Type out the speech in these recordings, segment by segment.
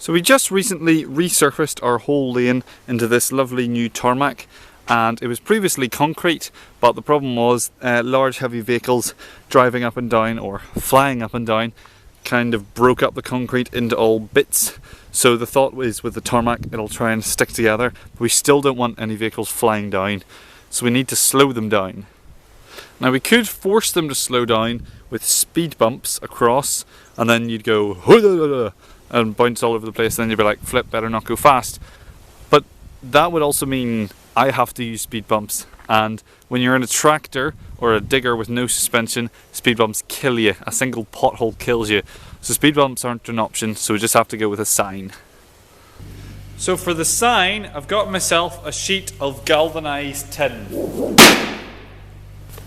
So we just recently resurfaced our whole lane into this lovely new tarmac, and it was previously concrete, but the problem was large heavy vehicles driving up and down or flying up and down kind of broke up the concrete into all bits. So the thought was with the tarmac it'll try and stick together, but we still don't want any vehicles flying down, so we need to slow them down. Now we could force them to slow down with speed bumps across, and then you'd go and bounce all over the place, and then you'd be like, flip, better not go fast. But that would also mean I have to use speed bumps, and when you're in a tractor or a digger with no suspension, speed bumps kill you. A single pothole kills you. So speed bumps aren't an option, so we just have to go with a sign. So for the sign, I've got myself a sheet of galvanised tin.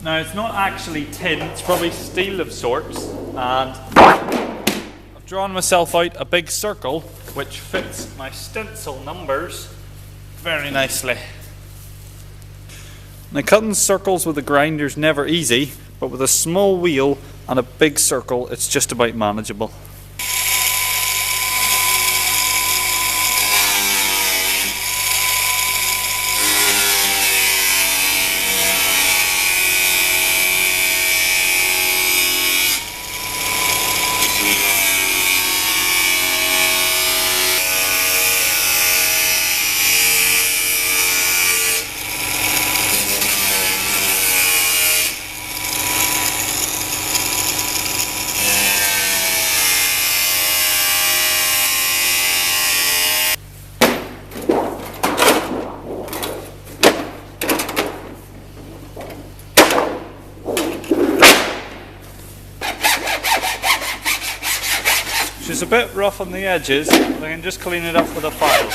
Now it's not actually tin, it's probably steel of sorts, and I've drawn myself out a big circle which fits my stencil numbers very nicely. Now cutting circles with a grinder is never easy, but with a small wheel and a big circle it's just about manageable. It's a bit rough on the edges, but I can just clean it up with a file.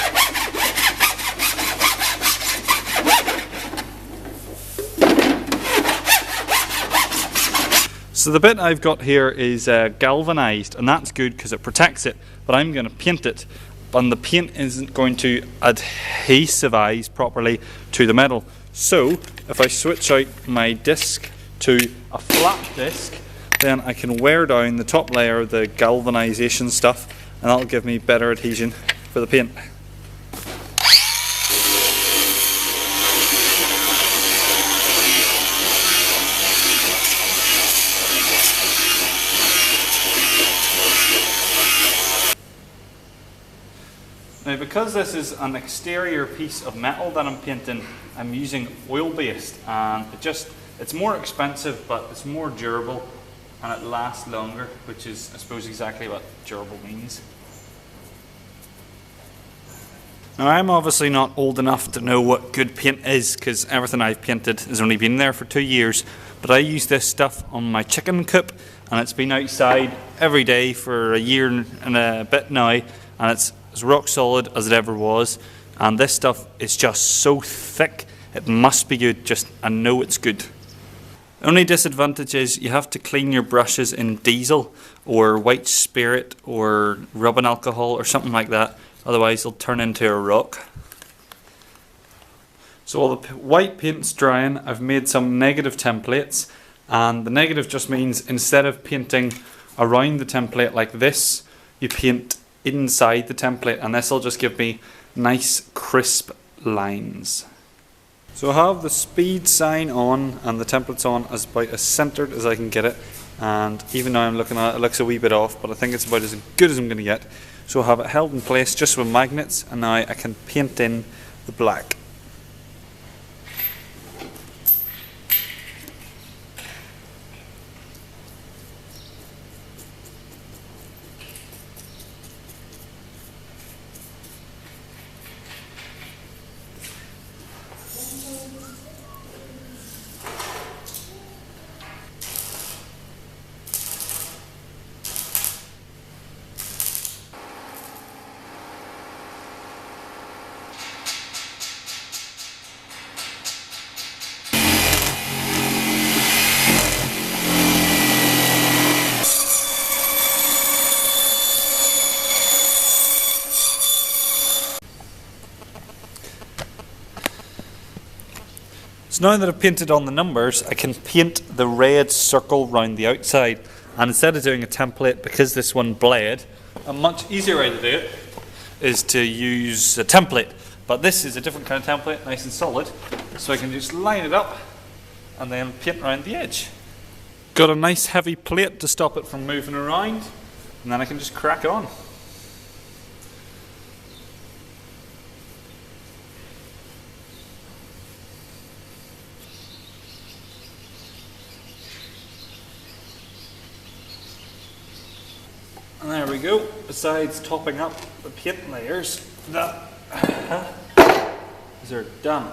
So the bit I've got here is galvanised, and that's good because it protects it, but I'm going to paint it, and the paint isn't going to adhesivize properly to the metal. So if I switch out my disc to a flat disc, then I can wear down the top layer of the galvanization stuff, and that'll give me better adhesion for the paint. Now because this is an exterior piece of metal that I'm painting, I'm using oil-based, and it's more expensive but it's more durable and it lasts longer, which is, I suppose, exactly what durable means. Now I'm obviously not old enough to know what good paint is, because everything I've painted has only been there for 2 years, but I use this stuff on my chicken coop, and it's been outside every day for a year and a bit now, and it's as rock solid as it ever was, and this stuff is just so thick, it must be good. I know it's good. The only disadvantage is you have to clean your brushes in diesel or white spirit or rubbing alcohol or something like that, otherwise they'll turn into a rock. So while the white paint's drying, I've made some negative templates, and the negative just means instead of painting around the template like this, you paint inside the template, and this will just give me nice crisp lines. So I have the speed sign on and the template's on as about as centered as I can get it, and even now I'm looking at it, it looks a wee bit off, but I think it's about as good as I'm going to get. So I have it held in place just with magnets, and now I can paint in the black. So now that I've painted on the numbers, I can paint the red circle round the outside. And instead of doing a template, because this one bled, a much easier way to do it is to use a template, but this is a different kind of template, nice and solid, so I can just line it up and then paint around the edge. Got a nice heavy plate to stop it from moving around, and then I can just crack on. And there we go. Besides topping up the paint layers, that are done.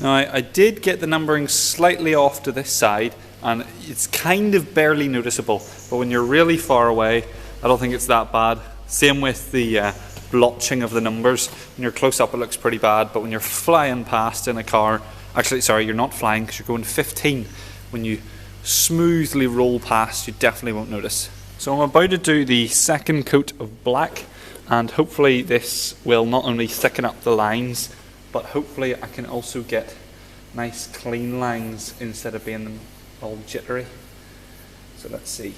Now I did get the numbering slightly off to this side, and it's kind of barely noticeable, but when you're really far away I don't think it's that bad. Same with the blotching of the numbers. When you're close up it looks pretty bad, but when you're flying past in a car, actually sorry, you're not flying because you're going 15, when you smoothly roll past you definitely won't notice. So I'm about to do the second coat of black, and hopefully this will not only thicken up the lines, but hopefully I can also get nice clean lines instead of being all jittery. So let's see.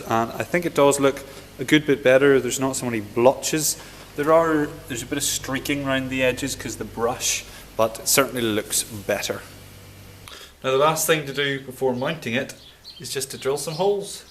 And I think it does look a good bit better. There's not so many blotches. There's a bit of streaking around the edges because the brush, but it certainly looks better. Now the last thing to do before mounting it is just to drill some holes.